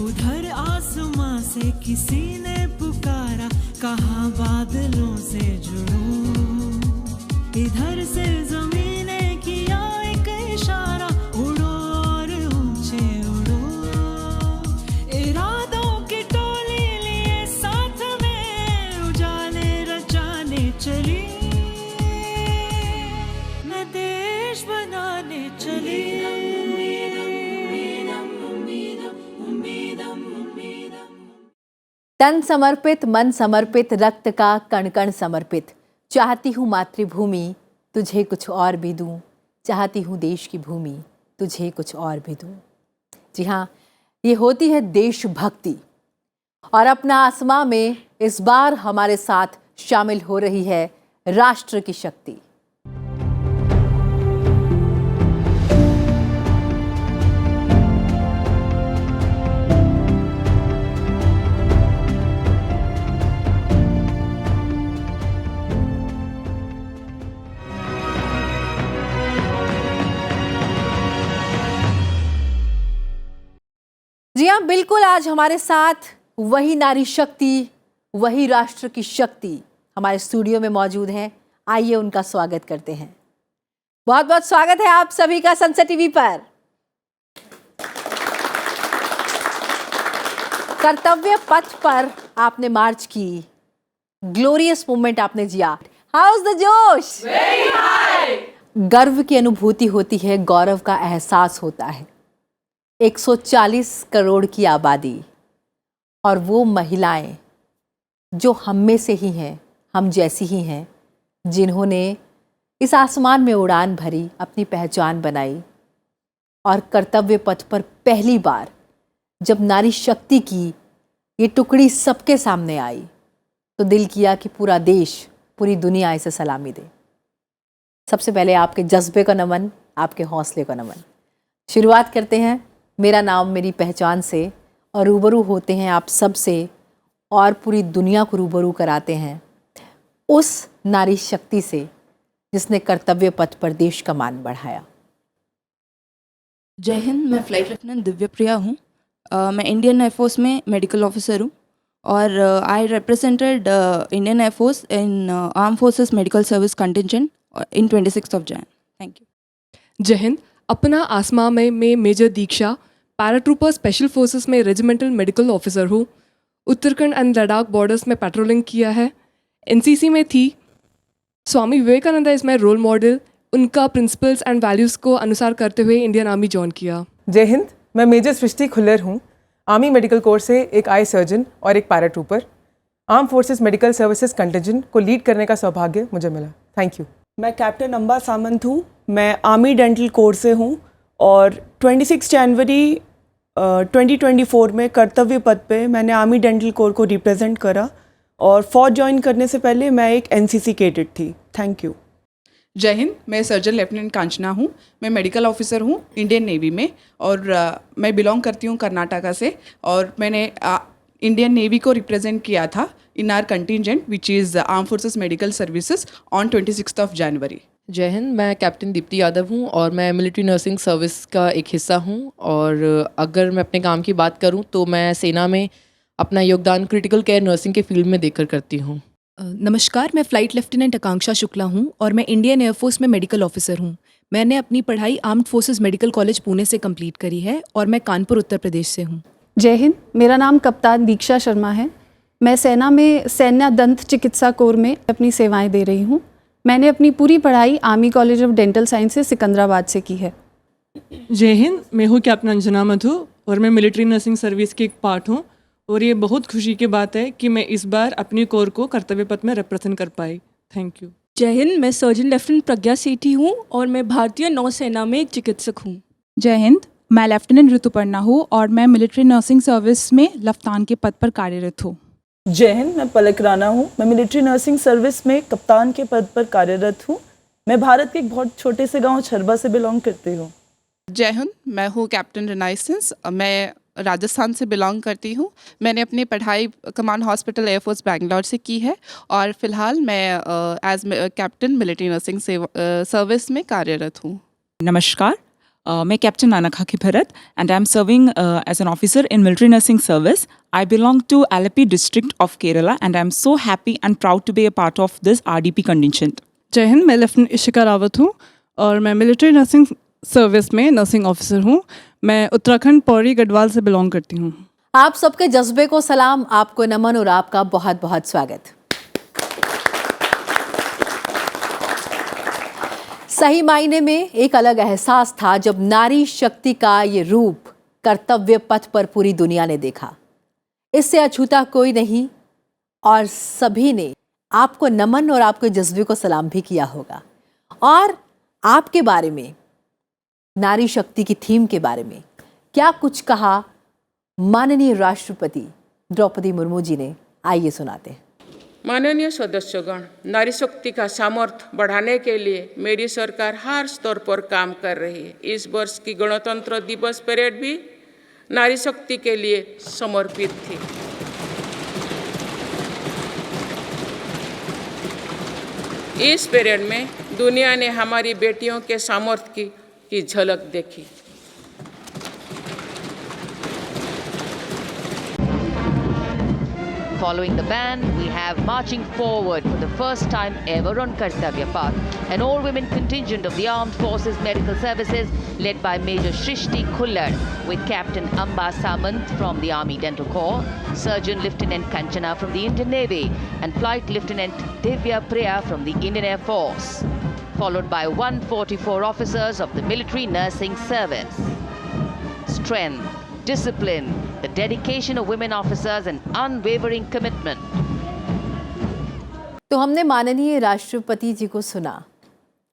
उधर आसमां से किसी ने पुकारा, कहा बादलों से जुड़ो। इधर से जमीने किया एक इशारा, उड़ो और ऊंचे उड़ो। इरादों की टोली लिए साथ में, उजाले रचाने चली, मैं देश बनाने चली। तन समर्पित, मन समर्पित, रक्त का कण कण समर्पित। चाहती हूँ मातृभूमि तुझे कुछ और भी दूँ, चाहती हूँ देश की भूमि तुझे कुछ और भी दूँ। जी हाँ, ये होती है देशभक्ति। और अपना आसमां में इस बार हमारे साथ शामिल हो रही है राष्ट्र की शक्ति। जी हाँ, बिल्कुल। आज हमारे साथ वही नारी शक्ति, वही राष्ट्र की शक्ति हमारे स्टूडियो में मौजूद हैं। आइए उनका स्वागत करते हैं। बहुत बहुत स्वागत है आप सभी का सनसेट टीवी पर। कर्तव्य पथ पर आपने मार्च की, ग्लोरियस मूवमेंट आपने जिया। हाउस द जोश? Very high. गर्व की अनुभूति होती है, गौरव का एहसास होता है। 140 करोड़ की आबादी और वो महिलाएं जो हम में से ही हैं, हम जैसी ही हैं, जिन्होंने इस आसमान में उड़ान भरी, अपनी पहचान बनाई। और कर्तव्य पथ पर पहली बार जब नारी शक्ति की ये टुकड़ी सबके सामने आई, तो दिल किया कि पूरा देश, पूरी दुनिया इसे सलामी दे। सबसे पहले आपके जज्बे को नमन, आपके हौसले को नमन। शुरुआत करते हैं मेरा नाम मेरी पहचान से, और रूबरू होते हैं आप सब से, और पूरी दुनिया को रूबरू कराते हैं उस नारी शक्ति से जिसने कर्तव्य पथ पर देश का मान बढ़ाया। जय हिंद। मैं फ्लाइट लेफ्टिनेंट दिव्यप्रिया हूँ। मैं इंडियन एयरफोर्स में मेडिकल ऑफिसर हूँ, और I represented Indian air force in arm forces medical service contingent in 26 Jan। Thank you. Jai Hind. अपना आसमां में मैं major Diksha, paratrooper special forces में रेजिमेंटल मेडिकल ऑफिसर हूँ। उत्तराखंड एंड लद्दाख बॉर्डर्स में पेट्रोलिंग किया है। एनसीसी में थी। Swami Vivekananda is my role model. उनका प्रिंसिपल्स एंड वैल्यूज़ को अनुसार करते हुए इंडियन आर्मी ज्वाइन किया। जय हिंद। मैं मेजर सृष्टि खुल्लर हूँ। आर्मी मेडिकल कोर से एक आई सर्जन और एक paratrooper. Arm forces medical services contingent को लीड करने का सौभाग्य मुझे मिला। Thank you. मैं कैप्टन अंबा सामंत हूँ। मैं आर्मी डेंटल कोर से हूँ, और 26 जनवरी 2024 में कर्तव्य पथ पे मैंने आर्मी डेंटल कोर को रिप्रेजेंट करा, और फौज ज्वाइन करने से पहले मैं एक एनसीसी कैडेट थी। Thank you. जय हिंद। मैं सर्जन लेफ्टिनेंट कांचना हूँ। मैं मेडिकल ऑफिसर हूँ इंडियन नेवी में, और मैं बिलोंग करती हूँ कर्नाटका से, और मैंने इंडियन नेवी को रिप्रेजेंट किया था इन are contingent which is arm forces medical services on 26 जनवरी। जय हिंद। मैं कैप्टन दीप्ति यादव हूँ, और मैं मिलिट्री नर्सिंग सर्विस का एक हिस्सा हूँ। और अगर मैं अपने काम की बात करूँ तो मैं सेना में अपना योगदान क्रिटिकल केयर नर्सिंग के फील्ड में देकर करती हूँ। नमस्कार। मैं फ्लाइट लेफ्टिनेंट आकांक्षा शुक्ला हूँ, और मैं इंडियन एयरफोर्स में मेडिकल ऑफिसर हूँ। मैंने अपनी पढ़ाई armed forces medical college Pune से कंप्लीट करी है, और मैं कानपुर उत्तर प्रदेश से हूँ। जय हिंद। मेरा नाम कप्तान दीक्षा शर्मा है। मैं सेना में सैन्य दंत चिकित्सा कोर में अपनी सेवाएं दे रही हूँ। मैंने अपनी पूरी पढ़ाई army college of dental sciences Secunderabad से की है। जय हिंद। मैं हूँ कैप्टन अंजना मधु, और मैं मिलिट्री नर्सिंग सर्विस की एक पार्ट हूँ, और ये बहुत खुशी की बात है कि मैं इस बार अपनी कोर को कर्तव्य पथ में रिप्रेजेंट कर पाई। Thank you. जय हिंद। मैं सर्जन लेफ्टिनेंट प्रज्ञा सेठी हूँ, और मैं भारतीय नौसेना में एक चिकित्सक हूँ। जय हिंद। मैं लेफ्टिनेंट ऋतुपर्णा हूँ, और मैं मिलिट्री नर्सिंग सर्विस में लफ्तान के पद पर कार्यरत हूँ। जय हिंद। मैं पलक राणा हूँ। मैं मिलिट्री नर्सिंग सर्विस में कप्तान के पद पर कार्यरत हूँ। मैं भारत के एक बहुत छोटे से गांव छरबा से बिलोंग करती हूँ। जय हिंद। मैं हूँ कैप्टन रिनाइसेंस। मैं राजस्थान से बिलोंग करती हूँ। मैंने अपनी पढ़ाई कमांड हॉस्पिटल एयरफोर्स बैंगलोर से की है, और फिलहाल मैं as captain military nursing service में कार्यरत हूँ। नमस्कार। मैं captain Nana Khaki Bharat and I am serving as an officer in military nursing service. I belong to Alleppey district of Kerala and I am so happy and proud to be a part of this RDP contingent. जय हिंद, मैं lieutenant Ishika Rawat हूँ और मैं military nursing service में nursing officer हूँ. मैं उत्तराखंड पौड़ी गढ़वाल से belong करती हूँ. आप सबके जज्बे को सलाम, आपको नमन और आपका बहुत बहुत स्वागत. सही मायने में एक अलग एहसास था जब नारी शक्ति का ये रूप कर्तव्य पथ पर पूरी दुनिया ने देखा. इससे अछूता कोई नहीं और सभी ने आपको नमन और आपके जज्बे को सलाम भी किया होगा. और आपके बारे में, नारी शक्ति की थीम के बारे में क्या कुछ कहा माननीय राष्ट्रपति द्रौपदी मुर्मू जी ने, आइए सुनाते हैं. माननीय सदस्यगण, नारी शक्ति का सामर्थ्य बढ़ाने के लिए मेरी सरकार हर स्तर पर काम कर रही है. इस वर्ष की गणतंत्र दिवस परेड भी नारी शक्ति के लिए समर्पित थी. इस परेड में दुनिया ने हमारी बेटियों के सामर्थ्य की झलक देखी. Following the band, we have marching forward for the first time ever on Kartavya Path, an all-women contingent of the Armed Forces Medical Services led by Major Shrishti Khullar with Captain Amba Samant from the Army Dental Corps, Surgeon Lieutenant Kanchana from the Indian Navy and Flight Lieutenant Divya Priya from the Indian Air Force, followed by 144 officers of the Military Nursing Service. Strength, discipline, the dedication of women officers and unwavering commitment. तो हमने माननीय राष्ट्रपति जी को सुना.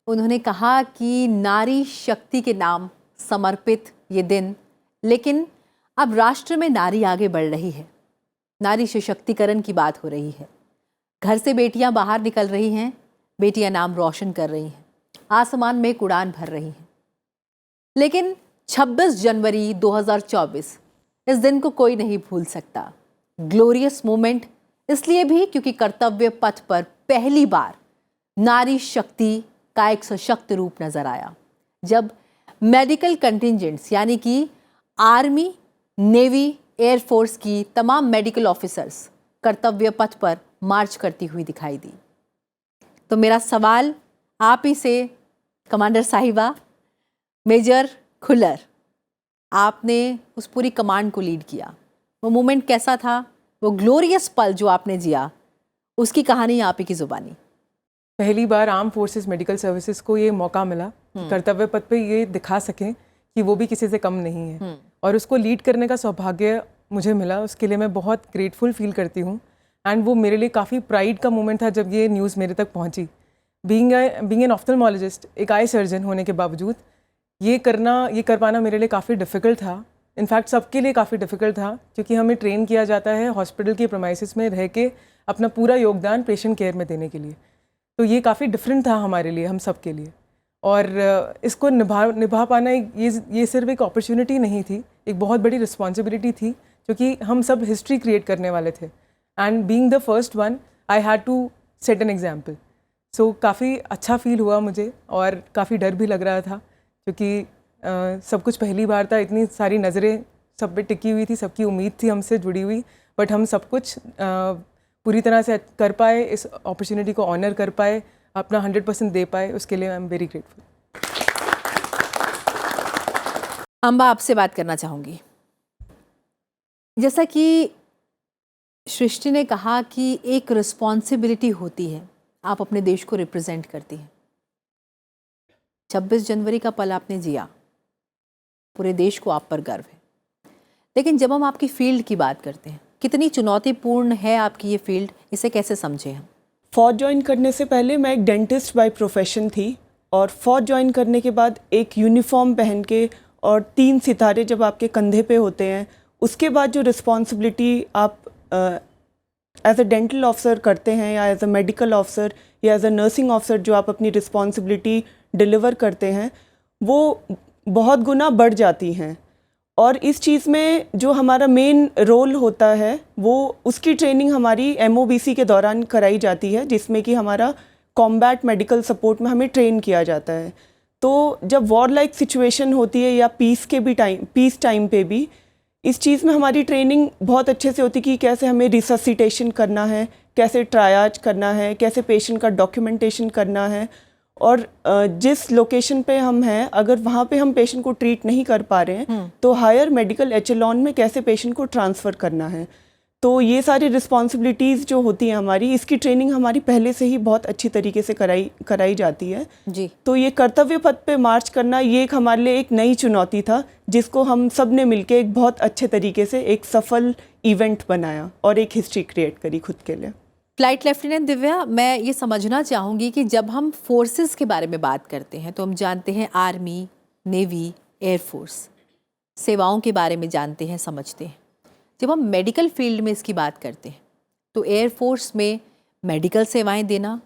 उन्होंने कहा कि नारी शक्ति के नाम समर्पित ये दिन, लेकिन अब राष्ट्र में नारी आगे बढ़ रही है. नारी सशक्तिकरण की बात हो रही है. घर से बेटियां बाहर निकल रही हैं, बेटियां नाम रोशन कर रही हैं, आसमान में उड़ान भर रही हैं. लेकिन 26 जनवरी 2024 इस दिन को कोई नहीं भूल सकता. ग्लोरियस मोमेंट इसलिए भी क्योंकि कर्तव्य पथ पर पहली बार नारी शक्ति का एक सशक्त रूप नजर आया, जब मेडिकल कंटिजेंट्स यानी कि आर्मी, नेवी, एयरफोर्स की तमाम मेडिकल ऑफिसर्स कर्तव्य पथ पर मार्च करती हुई दिखाई दी. तो मेरा सवाल आप ही से, कमांडर साहिबा, मेजर खुल्लर, आपने उस पूरी कमांड को लीड किया. वो मोमेंट कैसा था, वो ग्लोरियस पल जो आपने जिया, उसकी कहानी आप ही की ज़ुबानी. पहली बार आर्म फोर्सेस मेडिकल सर्विसेज को ये मौका मिला कर्तव्य पथ पे ये दिखा सकें कि वो भी किसी से कम नहीं है, और उसको लीड करने का सौभाग्य मुझे मिला. उसके लिए मैं बहुत ग्रेटफुल फील करती हूँ. एंड वो मेरे लिए काफ़ी प्राइड का मोमेंट था जब ये न्यूज़ मेरे तक पहुँची. बीइंग एन ऑफ्थल्मोलॉजिस्ट, एक आई सर्जन होने के बावजूद ये कर पाना मेरे लिए काफ़ी डिफ़िकल्ट था. इनफैक्ट सबके लिए काफ़ी डिफ़िकल्ट था, क्योंकि हमें ट्रेन किया जाता है हॉस्पिटल के प्रेमाइसिस में रह के अपना पूरा योगदान पेशेंट केयर में देने के लिए. तो ये काफ़ी डिफरेंट था हमारे लिए, हम सब के लिए. और इसको निभा पाना ये सिर्फ एक अपॉर्चुनिटी नहीं थी, एक बहुत बड़ी रिस्पॉन्सिबिलिटी थी, क्योंकि हम सब हिस्ट्री क्रिएट करने वाले थे. And being the first one, I had to set an example. So काफ़ी अच्छा फील हुआ मुझे, और काफ़ी डर भी लग रहा था, क्योंकि सब कुछ पहली बार था. इतनी सारी नज़रें सब पे टिकी हुई थी, सबकी उम्मीद थी हमसे जुड़ी हुई, बट हम सब कुछ पूरी तरह से कर पाए, इस अपॉर्चुनिटी को ऑनर कर पाए, अपना 100% दे पाए. उसके लिए आई एम वेरी ग्रेटफुल. अम्बा, आपसे बात करना चाहूँगी. जैसा कि सृष्टि ने कहा कि एक रिस्पॉन्सिबिलिटी होती है, आप अपने देश को रिप्रेजेंट करती हैं. 26 जनवरी का पल आपने जिया, पूरे देश को आप पर गर्व है. लेकिन जब हम आपकी फील्ड की बात करते हैं, कितनी चुनौतीपूर्ण है आपकी ये फील्ड, इसे कैसे समझे हम? फौज ज्वाइन करने से पहले मैं एक डेंटिस्ट बाय प्रोफेशन थी, और फौज ज्वाइन करने के बाद एक यूनिफॉर्म पहन के और 3 सितारे जब आपके कंधे पे होते हैं, उसके बाद जो रिस्पॉन्सिबिलिटी आप एज अ डेंटल ऑफिसर करते हैं, या एज अ मेडिकल ऑफिसर, या एज अ नर्सिंग ऑफिसर जो आप अपनी रिस्पॉन्सिबिलिटी डिलीवर करते हैं, वो बहुत गुना बढ़ जाती हैं. और इस चीज़ में जो हमारा मेन रोल होता है, वो उसकी ट्रेनिंग हमारी MOBC के दौरान कराई जाती है, जिसमें कि हमारा कॉम्बैट मेडिकल सपोर्ट में हमें ट्रेन किया जाता है. तो जब वॉर लाइक सिचुएशन होती है या पीस टाइम पे भी इस चीज़ में हमारी ट्रेनिंग बहुत अच्छे से होती है कि कैसे हमें रिससिटेशन करना है, कैसे ट्रायाज करना है, कैसे पेशेंट का डॉक्यूमेंटेशन करना है, और जिस लोकेशन पे हम हैं अगर वहाँ पे हम पेशेंट को ट्रीट नहीं कर पा रहे हैं तो हायर मेडिकल एचेलॉन में कैसे पेशेंट को ट्रांसफ़र करना है। तो ये सारी रिस्पॉन्सिबिलिटीज़ जो होती हैं हमारी, इसकी ट्रेनिंग हमारी पहले से ही बहुत अच्छी तरीके से कराई जाती है जी। तो ये कर्तव्य पथ पे मार्च करना ये एक हमारे लिए एक नई चुनौती था, जिसको हम सब ने मिलकर एक बहुत अच्छे तरीके से एक सफल इवेंट बनाया और एक हिस्ट्री क्रिएट करी खुद के लिए। फ्लाइट लेफ्टिनेंट दिव्या, मैं ये समझना चाहूँगी कि जब हम फोर्सेस के बारे में बात करते हैं तो हम जानते हैं आर्मी, नेवी, एयरफोर्स, सेवाओं के बारे में जानते हैं, समझते हैं। जब हम मेडिकल फील्ड में इसकी बात करते हैं तो एयरफोर्स में मेडिकल सेवाएं देना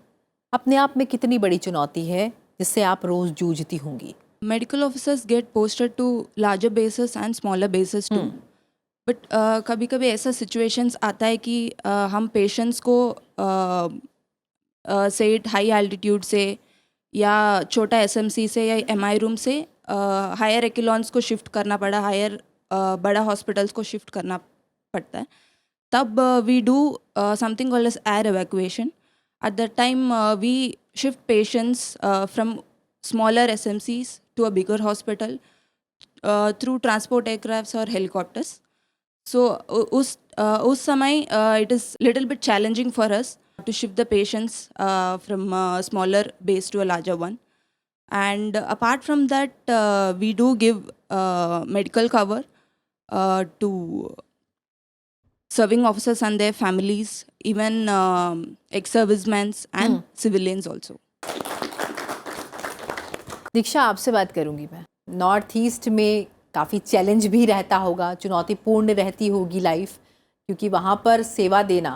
अपने आप में कितनी बड़ी चुनौती है जिससे आप रोज़ जूझती होंगी? Medical officers get posted to larger bases and smaller bases too. But कभी कभी ऐसा सिचुएशंस आता है कि हम पेशेंट्स को से हाई एल्टीट्यूड से या छोटा एसएमसी से या एमआई रूम से हायर एक्लॉन्स को शिफ्ट करना पड़ा, हायर बड़ा हॉस्पिटल्स को शिफ्ट करना पड़ता है। तब we do something called as air evacuation. At that time we shift patients from smaller SMCs to a bigger hospital through transport aircrafts और हेलीकॉप्टर्स। So उस समय it is little bit challenging for us to shift the patients from a smaller base to a larger one. And apart from that, we do give medical cover to serving officers and their families, even ex-servicemen and civilians also. दीक्षा, आपसे बात करूंगी मैं। North east में काफ़ी challenge भी रहता होगा, चुनौतीपूर्ण रहती होगी लाइफ, क्योंकि वहाँ पर सेवा देना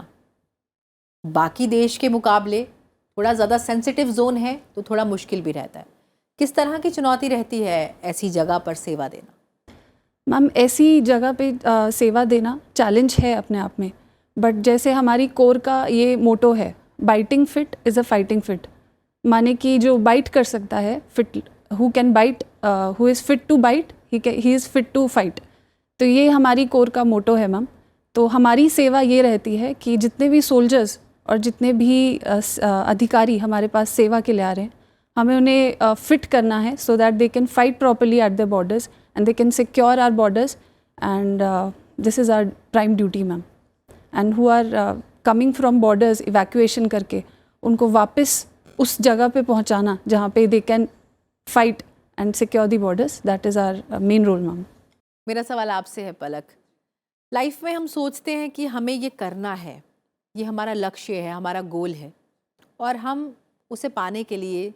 बाकी देश के मुकाबले थोड़ा ज़्यादा सेंसिटिव जोन है तो थोड़ा मुश्किल भी रहता है। किस तरह की चुनौती रहती है ऐसी जगह पर सेवा देना? मैम, ऐसी जगह पे सेवा देना चैलेंज है अपने आप में, बट जैसे हमारी कोर का ये मोटो है, biting fit is a fighting fit, माने कि जो बाइट कर सकता है, fit who can bite, who is fit to bite, he is fit to fight. तो ये हमारी कोर का मोटो है मैम। तो हमारी सेवा ये रहती है कि जितने भी सोल्जर्स और जितने भी अधिकारी हमारे पास सेवा के लिए आ रहे हैं, हमें उन्हें फिट करना है so that they can fight properly at the borders and they can secure our borders, and this is our prime duty ma'am. And who are coming from borders evacuation करके उनको वापस उस जगह पे पहुंचाना जहाँ पे they can fight and secure the borders, that is our main role ma'am. मेरा सवाल आपसे है पलक, लाइफ में हम सोचते हैं कि हमें ये करना है, ये हमारा लक्ष्य है, हमारा गोल है, और हम उसे पाने के लिए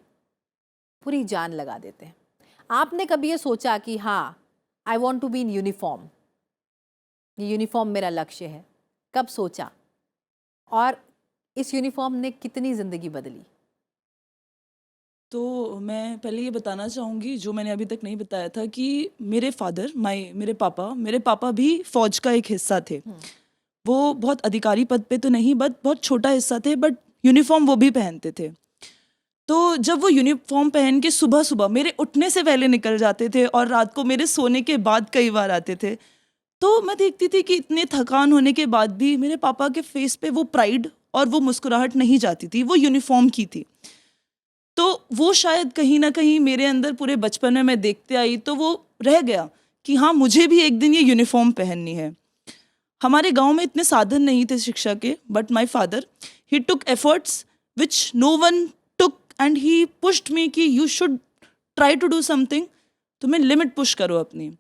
पूरी जान लगा देते हैं। आपने कभी ये सोचा कि हाँ, I want to be in uniform, ये यूनिफॉर्म मेरा लक्ष्य है? कब सोचा, और इस यूनिफॉर्म ने कितनी ज़िंदगी बदली? तो मैं पहले ये बताना चाहूँगी, जो मैंने अभी तक नहीं बताया था, कि मेरे फादर मेरे पापा भी फ़ौज का एक हिस्सा थे। वो बहुत अधिकारी पद पे तो नहीं, बट बहुत छोटा हिस्सा थे, बट यूनिफॉर्म वो भी पहनते थे। तो जब वो यूनिफॉर्म पहन के सुबह सुबह मेरे उठने से पहले निकल जाते थे और रात को मेरे सोने के बाद कई बार आते थे, तो मैं देखती थी कि इतने थकान होने के बाद भी मेरे पापा के फेस पे वो प्राइड और वो मुस्कुराहट नहीं जाती थी, वो यूनिफॉर्म की थी। तो वो शायद कहीं ना कहीं मेरे अंदर पूरे बचपन में मैं देखते आई, तो वो रह गया कि हाँ, मुझे भी एक दिन ये यूनिफॉर्म पहननी है। हमारे गांव में इतने साधन नहीं थे शिक्षा के, but my father he took efforts which no one took, and he pushed me कि you should try to do something, तुम्हें लिमिट पुश करो अपनी।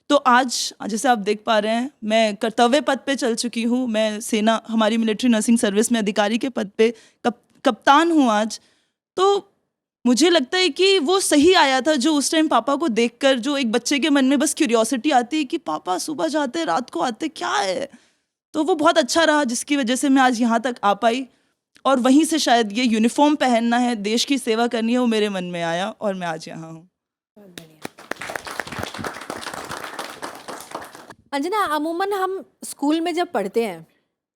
तो आज जैसे आप देख पा रहे हैं, मैं कर्तव्य पद पे चल चुकी हूँ। मैं सेना, हमारी मिलिट्री नर्सिंग सर्विस में अधिकारी के पद पे कप्तान हूँ आज। तो मुझे लगता है कि वो सही आया था, जो उस टाइम पापा को देखकर जो एक बच्चे के मन में बस क्यूरियोसिटी आती है कि पापा सुबह जाते रात को आते, क्या है। तो वो बहुत अच्छा रहा, जिसकी वजह से मैं आज यहाँ तक आ पाई, और वहीं से शायद ये यूनिफॉर्म पहनना है, देश की सेवा करनी है, वो मेरे मन में आया और मैं आज यहाँ हूँ। अंजना, अमूमन हम स्कूल में जब पढ़ते हैं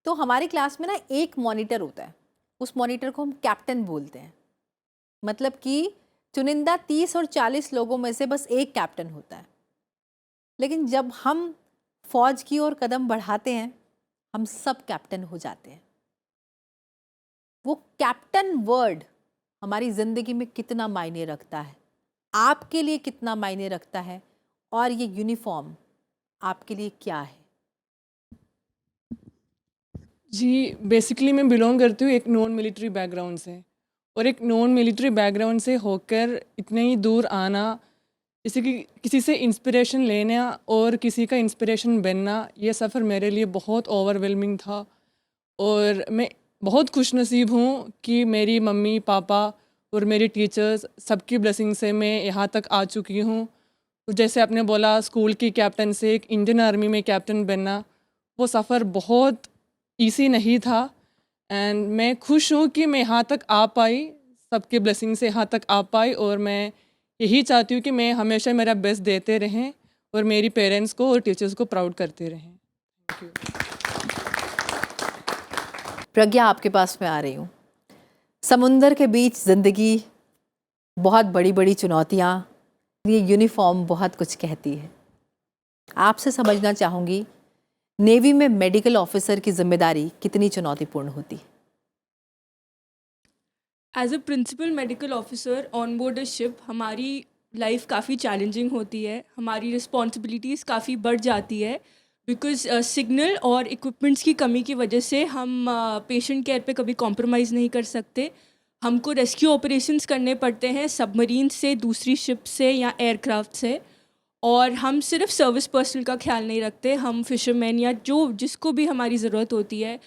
तो हमारी क्लास में ना एक मॉनिटर होता है, उस मॉनिटर को हम कैप्टन बोलते हैं। मतलब कि चुनिंदा 30 और 40 लोगों में से बस एक कैप्टन होता है, लेकिन जब हम फौज की ओर कदम बढ़ाते हैं हम सब कैप्टन हो जाते हैं। वो कैप्टन वर्ड हमारी ज़िंदगी में कितना मायने रखता है, आपके लिए कितना मायने रखता है, और ये यूनिफॉर्म आपके लिए क्या है? जी, बेसिकली मैं बिलोंग करती हूँ एक नॉन मिलिट्री बैकग्राउंड से, और एक नॉन मिलिट्री बैकग्राउंड से होकर इतने ही दूर आना, जैसे कि किसी से इंस्पिरेशन लेना और किसी का इंस्पिरेशन बनना, ये सफ़र मेरे लिए बहुत ओवरवेलमिंग था। और मैं बहुत खुशनसीब हूँ कि मेरी मम्मी पापा और मेरी टीचर्स सबकी ब्लेसिंग से मैं यहाँ तक आ चुकी हूँ। जैसे आपने बोला स्कूल की कैप्टन से एक इंडियन आर्मी में कैप्टन बनना, वो सफ़र बहुत ईजी नहीं था, एंड मैं खुश हूँ कि मैं यहाँ तक आ पाई, सबके ब्लेसिंग से यहाँ तक आ पाई। और मैं यही चाहती हूँ कि मैं हमेशा मेरा बेस्ट देते रहें और मेरी पेरेंट्स को और टीचर्स को प्राउड करते रहें। Thank you. प्रज्ञा, आपके पास मैं आ रही हूँ। समुंदर के बीच ज़िंदगी, बहुत बड़ी बड़ी चुनौतियाँ, ये यूनिफॉर्म बहुत कुछ कहती है। आपसे समझना चाहूँगी, नेवी में मेडिकल ऑफिसर की जिम्मेदारी कितनी चुनौतीपूर्ण होती है? As a principal medical officer on board a ship हमारी लाइफ काफ़ी चैलेंजिंग होती है, हमारी रिस्पॉन्सिबिलिटीज़ काफ़ी बढ़ जाती है, बिकॉज सिग्नल और इक्विपमेंट्स की कमी की वजह से हम पेशेंट केयर पे कभी कॉम्प्रोमाइज़ नहीं कर सकते। हमको रेस्क्यू ऑपरेशंस करने पड़ते हैं सबमरीन से, दूसरी शिप से या एयरक्राफ्ट से, और हम सिर्फ सर्विस पर्सनल का ख्याल नहीं रखते, हम फिशरमैन या जिसको भी हमारी ज़रूरत होती है,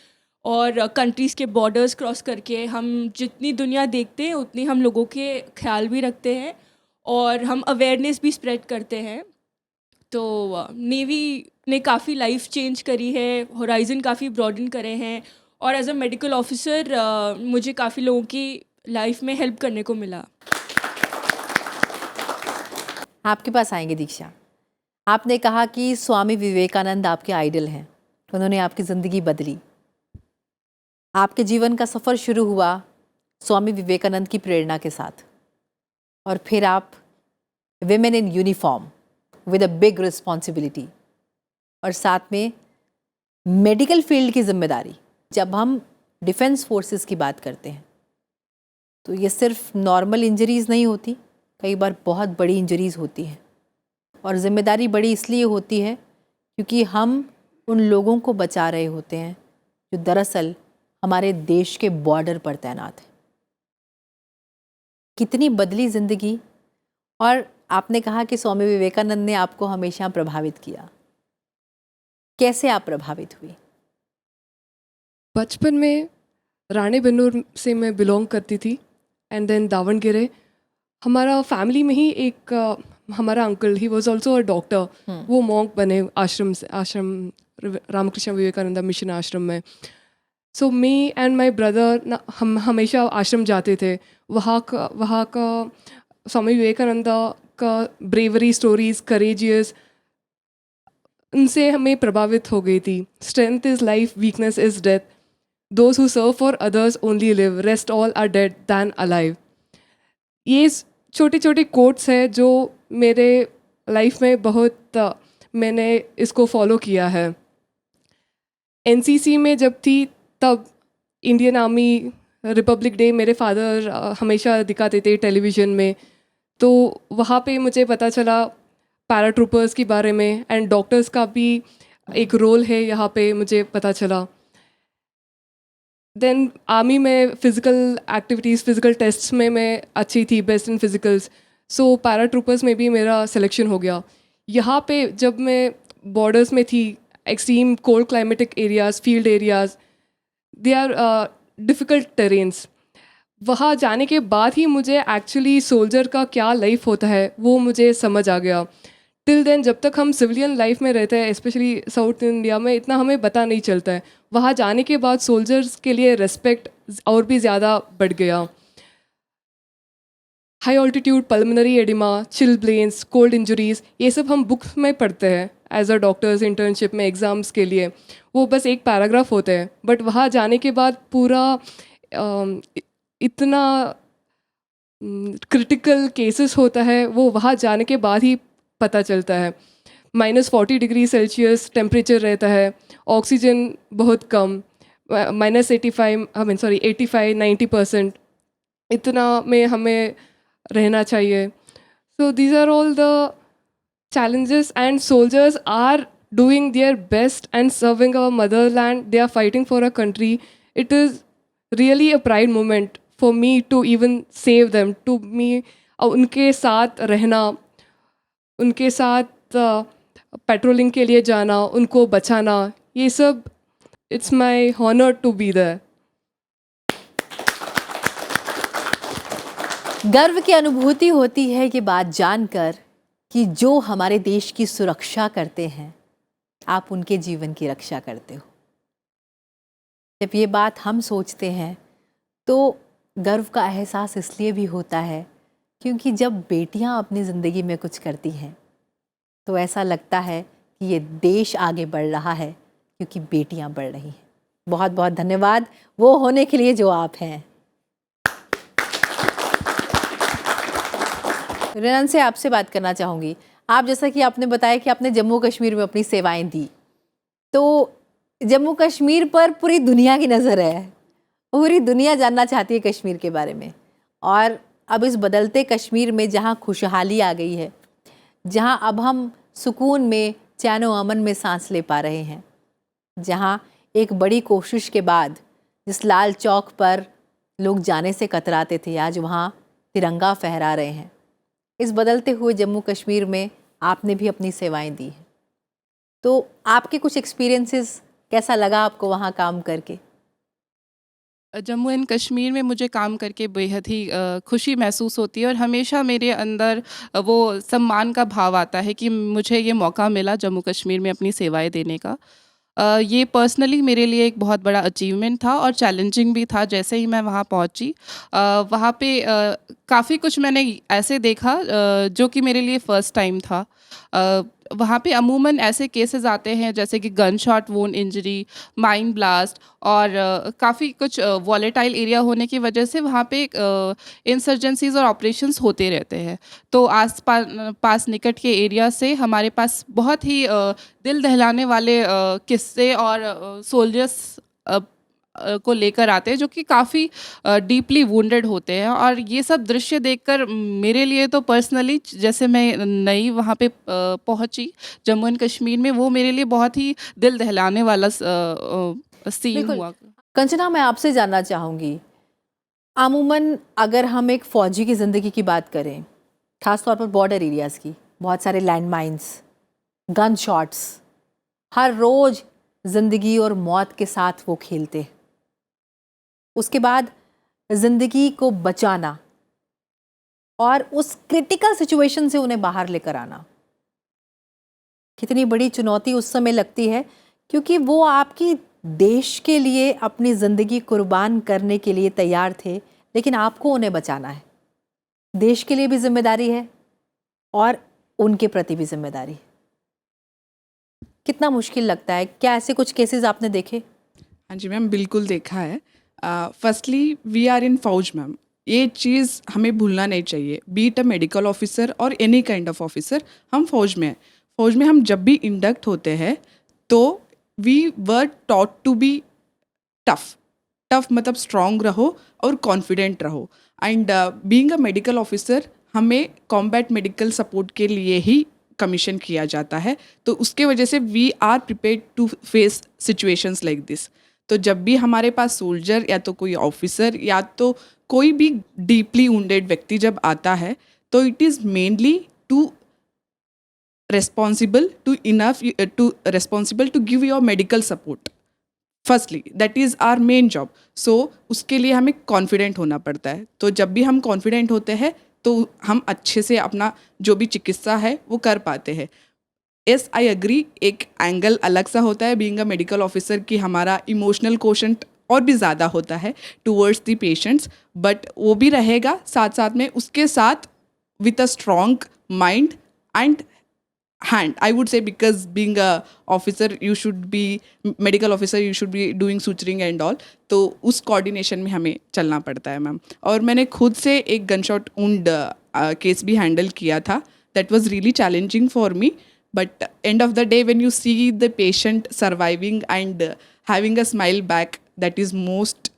और कंट्रीज़ के बॉर्डर्स क्रॉस करके हम जितनी दुनिया देखते हैं उतनी हम लोगों के ख्याल भी रखते हैं और हम अवेयरनेस भी स्प्रेड करते हैं। तो नेवी ने काफ़ी लाइफ चेंज करी है, होराइज़न काफ़ी ब्रॉडन करे हैं, और एज अ मेडिकल ऑफिसर मुझे काफ़ी लोगों की लाइफ में हेल्प करने को मिला। आपके पास आएंगे दीक्षा। आपने कहा कि स्वामी विवेकानंद आपके आइडल हैं, उन्होंने आपकी ज़िंदगी बदली। आपके जीवन का सफ़र शुरू हुआ स्वामी विवेकानंद की प्रेरणा के साथ, और फिर आप women in uniform with a big responsibility, और साथ में मेडिकल फील्ड की जिम्मेदारी। जब हम डिफेंस फोर्सेस की बात करते हैं तो ये सिर्फ नॉर्मल इंजरीज़ नहीं होती, कई बार बहुत बड़ी इंजरीज़ होती हैं, और ज़िम्मेदारी बड़ी इसलिए होती है क्योंकि हम उन लोगों को बचा रहे होते हैं जो दरअसल हमारे देश के बॉर्डर पर तैनात है। कितनी बदली ज़िंदगी, और आपने कहा कि स्वामी विवेकानंद ने आपको हमेशा प्रभावित किया। कैसे आप प्रभावित हुई? बचपन में राणे बन्नूर से मैं बिलोंग करती थी, एंड देन दावणगेरे। हमारा फैमिली में ही एक हमारा uncle, he was also a doctor, वो मॉन्क बने आश्रम रामकृष्ण विवेकानंद मिशन आश्रम में। सो मी एंड माई ब्रदर हम हमेशा आश्रम जाते थे। वहाँ का स्वामी विवेकानंद का ब्रेवरी स्टोरीज, करेजियस, उनसे हमें प्रभावित हो गई थी। Strength is life, weakness is death, those who serve for others only live, rest all are dead than alive. ये छोटे छोटे कोट्स हैं जो मेरे लाइफ में बहुत मैंने इसको फॉलो किया है। एनसीसी में जब थी तब इंडियन आर्मी रिपब्लिक डे मेरे फादर हमेशा दिखाते थे टेलीविज़न में, तो वहाँ पे मुझे पता चला पैराट्रूपर्स के बारे में, एंड डॉक्टर्स का भी एक रोल है यहाँ पे, मुझे पता चला। देन आर्मी में फ़िज़िकल एक्टिविटीज़, फ़िज़िकल टेस्ट्स में मैं अच्छी थी, बेस्ट इन फ़िज़िकल्स, सो पैराट्रूपर्स में भी मेरा सिलेक्शन हो गया। यहाँ पे जब मैं बॉर्डर्स में थी, extreme cold climatic areas, field areas, they are difficult terrains. वहाँ जाने के बाद ही मुझे एक्चुअली सोल्जर का क्या लाइफ होता है वो मुझे समझ आ गया। टिल देन जब तक हम सिविलियन लाइफ में रहते हैं, स्पेशली साउथ इंडिया में, इतना हमें पता नहीं चलता है। वहाँ जाने के बाद सोल्जर्स के लिए रेस्पेक्ट और भी ज़्यादा बढ़ गया। High altitude pulmonary oedema, chill blends, cold injuries, ये सब हम बुक्स में पढ़ते हैं एज अ डॉक्टर्स इंटर्नशिप में एग्ज़ाम्स के लिए, वो बस एक पैराग्राफ होते हैं। बट वहाँ जाने के बाद पूरा इतना क्रिटिकल केसेस होता है वो वहाँ जाने के बाद ही पता चलता है। -40 डिग्री सेल्सियस टेम्परेचर रहता है, ऑक्सीजन बहुत कम, -85-90% इतना में हमें रहना चाहिए। So these are all the challenges, and soldiers are doing their best and serving our motherland. They are fighting for a country. It is really a pride moment for me to even save them, to me उनके साथ रहना, उनके साथ patrolling के लिए जाना, उनको बचाना, ये सब it's my honour to be there. गर्व की अनुभूति होती है ये बात जानकर कि जो हमारे देश की सुरक्षा करते हैं, आप उनके जीवन की रक्षा करते हो। जब ये बात हम सोचते हैं तो गर्व का एहसास इसलिए भी होता है क्योंकि जब बेटियां अपनी ज़िंदगी में कुछ करती हैं तो ऐसा लगता है कि ये देश आगे बढ़ रहा है क्योंकि बेटियां बढ़ रही हैं। बहुत बहुत धन्यवाद वो होने के लिए जो आप हैं। रेनन से आपसे बात करना चाहूँगी। आप जैसा कि आपने बताया कि आपने जम्मू कश्मीर में अपनी सेवाएं दी, तो जम्मू कश्मीर पर पूरी दुनिया की नज़र है, पूरी दुनिया जानना चाहती है कश्मीर के बारे में। और अब इस बदलते कश्मीर में जहाँ खुशहाली आ गई है, जहाँ अब हम सुकून में, चैन व अमन में सांस ले पा रहे हैं, जहाँ एक बड़ी कोशिश के बाद जिस लाल चौक पर लोग जाने से कतराते थे, आज वहाँ तिरंगा फहरा रहे हैं। इस बदलते हुए जम्मू कश्मीर में आपने भी अपनी सेवाएं दी हैं, तो आपके कुछ एक्सपीरियंसेस, कैसा लगा आपको वहाँ काम करके? जम्मू एंड कश्मीर में मुझे काम करके बेहद ही खुशी महसूस होती है और हमेशा मेरे अंदर वो सम्मान का भाव आता है कि मुझे ये मौका मिला जम्मू कश्मीर में अपनी सेवाएं देने का। ये पर्सनली मेरे लिए एक बहुत बड़ा अचीवमेंट था और चैलेंजिंग भी था। जैसे ही मैं वहाँ पहुँची, वहाँ पे काफ़ी कुछ मैंने ऐसे देखा जो कि मेरे लिए फ़र्स्ट टाइम था। वहाँ पे अमूमन ऐसे केसेस आते हैं जैसे कि गन शॉट वोन इंजरी, माइन ब्लास्ट और काफ़ी कुछ वॉलेटाइल एरिया होने की वजह से वहाँ पे इंसर्जेंसीज और ऑपरेशंस होते रहते हैं। तो पास निकट के एरिया से हमारे पास बहुत ही दिल दहलाने वाले किस्से और सोल्जर्स को लेकर आते हैं जो कि काफ़ी डीपली वुंडेड होते हैं। और ये सब दृश्य देखकर मेरे लिए तो पर्सनली, जैसे मैं नई वहाँ पे पहुँची जम्मू एंड कश्मीर में, वो मेरे लिए बहुत ही दिल दहलाने वाला सीन हुआ। कंचना, मैं आपसे जानना चाहूँगी, अमूमन अगर हम एक फ़ौजी की ज़िंदगी की बात करें, ख़ास तौर पर बॉर्डर एरियाज़ की, बहुत सारे लैंड माइंस, गन शॉट्स, हर रोज़ ज़िंदगी और मौत के साथ वो खेलते। उसके बाद ज़िंदगी को बचाना और उस क्रिटिकल सिचुएशन से उन्हें बाहर लेकर आना कितनी बड़ी चुनौती उस समय लगती है, क्योंकि वो आपकी देश के लिए अपनी ज़िंदगी कुर्बान करने के लिए तैयार थे, लेकिन आपको उन्हें बचाना है। देश के लिए भी जिम्मेदारी है और उनके प्रति भी जिम्मेदारी है। कितना मुश्किल लगता है? क्या ऐसे कुछ केसेस आपने देखे? हाँ जी मैम, बिल्कुल देखा है। फर्स्टली वी आर इन फौज मैम, ये चीज़ हमें भूलना नहीं चाहिए। B it a medical officer और एनी काइंड ऑफ ऑफिसर, हम फौज में हैं। फौज में हम जब भी इंडक्ट होते हैं तो we were taught to be tough मतलब स्ट्रॉन्ग रहो और कॉन्फिडेंट रहो। And being a medical officer, हमें कॉम्बैट मेडिकल सपोर्ट के लिए ही कमीशन किया जाता है, तो उसके वजह से we are prepared to face situations like this. तो जब भी हमारे पास सोल्जर या तो कोई ऑफिसर या तो कोई भी डीपली वुंडेड व्यक्ति जब आता है, तो it is mainly to responsible to give your medical support. Firstly, that is our main job. So उसके लिए हमें कॉन्फिडेंट होना पड़ता है। तो जब भी हम कॉन्फिडेंट होते हैं तो हम अच्छे से अपना जो भी चिकित्सा है वो कर पाते हैं। Yes, I agree, एक एंगल अलग सा होता है बीइंग अ मेडिकल ऑफिसर कि हमारा इमोशनल कोशेंट और भी ज़्यादा होता है टूवर्ड्स द पेशेंट्स, बट वो भी रहेगा साथ साथ में। उसके साथ with a strong mind and hand, I would say, because being a officer you should be medical officer, you should be doing suturing and all, तो उस coordination में हमें चलना पड़ता है मैम. और मैंने खुद से एक गनशॉट वुंड केस भी हैंडल किया था. that was really challenging for me, but end of the day when you see the patient surviving and having a smile back, that is most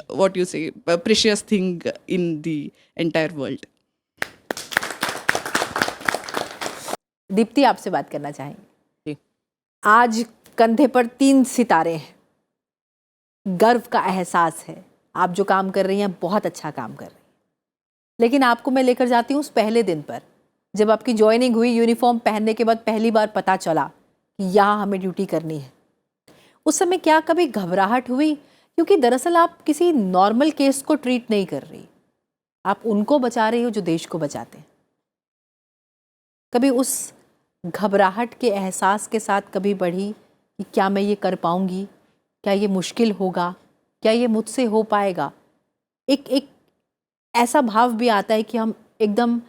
what you say precious thing in the entire world. Deepti आपसे बात करना चाहेंगे. आज कंधे पर 3 सितारे हैं, गर्व का एहसास है. आप जो काम कर रही हैं बहुत अच्छा काम कर रही हैं, लेकिन आपको मैं लेकर जाती हूँ उस पहले दिन पर जब आपकी ज्वाइनिंग हुई. यूनिफॉर्म पहनने के बाद पहली बार पता चला कि यहाँ हमें ड्यूटी करनी है. उस समय क्या कभी घबराहट हुई? क्योंकि दरअसल आप किसी नॉर्मल केस को ट्रीट नहीं कर रही, आप उनको बचा रही हो जो देश को बचाते हैं. कभी उस घबराहट के एहसास के साथ कभी बढ़ी कि क्या मैं ये कर पाऊंगी, क्या ये मुश्किल होगा, क्या ये मुझसे हो पाएगा? एक ऐसा भाव भी आता है कि हम एकदम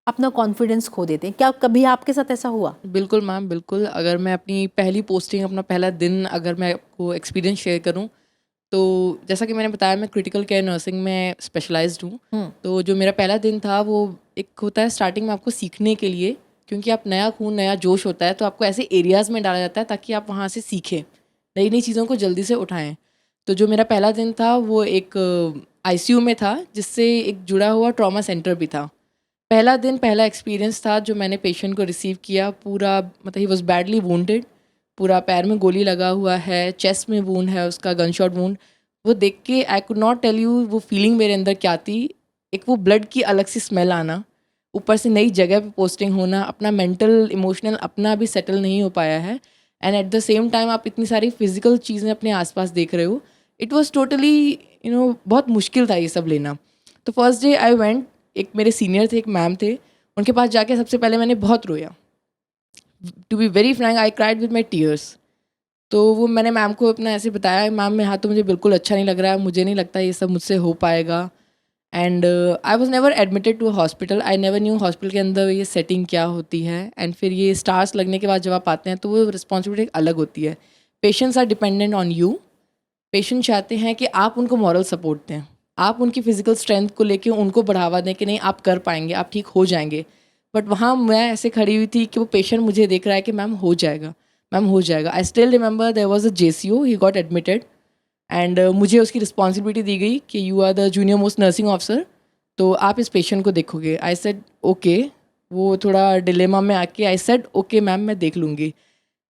अपना कॉन्फिडेंस खो देते हैं. क्या कभी आपके साथ ऐसा हुआ? बिल्कुल मैम, बिल्कुल. अगर मैं अपनी पहली पोस्टिंग, अपना पहला दिन अगर मैं आपको एक्सपीरियंस शेयर करूं, तो जैसा कि मैंने बताया मैं क्रिटिकल केयर नर्सिंग में स्पेशलाइज्ड हूँ. तो जो मेरा पहला दिन था वो एक होता है स्टार्टिंग में आपको सीखने के लिए, क्योंकि आप नया खून नया जोश होता है, तो आपको ऐसे एरियाज़ में डाला जाता है ताकि आप वहाँ से सीखें, नई नई चीज़ों को जल्दी से उठाएं. तो जो मेरा पहला दिन था वो एक ICU में था, जिससे एक जुड़ा हुआ ट्रॉमा सेंटर भी था. पहला दिन पहला एक्सपीरियंस था जो मैंने पेशेंट को रिसीव किया. पूरा मतलब ही वॉज बैडली वुंडेड, पूरा पैर में गोली लगा हुआ है, चेस्ट में वूंड है उसका, गन शॉट वूंड. वो देख के I could not tell you वो फीलिंग मेरे अंदर क्या थी. एक वो ब्लड की अलग सी स्मेल आना, ऊपर से नई जगह पे पोस्टिंग होना, अपना मेंटल इमोशनल अपना भी सेटल नहीं हो पाया है, and at the same time आप इतनी सारी फिजिकल चीज़ें अपने आसपास देख रहे हो. इट वाज टोटली बहुत मुश्किल था ये सब लेना. तो फर्स्ट डे आई वेंट, एक मेरे सीनियर थे, एक मैम थे, उनके पास जाके सबसे पहले मैंने बहुत रोया. To be very frank I cried with my tears. तो वो मैंने मैम को अपना ऐसे बताया, मैम मैं तो मुझे बिल्कुल अच्छा नहीं लग रहा है, मुझे नहीं लगता ये सब मुझसे हो पाएगा. And I was never admitted to hospital. I never knew hospital के अंदर ये सेटिंग क्या होती है. एंड फिर ये स्टार्स लगने के बाद जब आप आते हैं तो वो रिस्पॉन्सिबिलिटी अलग होती है. Patients are dependent on you. Patient चाहते हैं कि आप उनको मॉरल सपोर्ट दें, आप उनकी फिजिकल स्ट्रेंथ को लेके उनको बढ़ावा दें कि नहीं आप कर पाएंगे, आप ठीक हो जाएंगे. बट वहाँ मैं ऐसे खड़ी हुई थी कि वो पेशेंट मुझे देख रहा है कि मैम हो जाएगा, मैम हो जाएगा. I still remember there was a JCO, he got admitted, and मुझे उसकी रिस्पॉन्सिबिलिटी दी गई कि you are the junior most nursing officer, तो आप इस पेशेंट को देखोगे. I said okay. वो थोड़ा डिलेमा में आके आई सेड ओके मैम मैं देख लूँगी.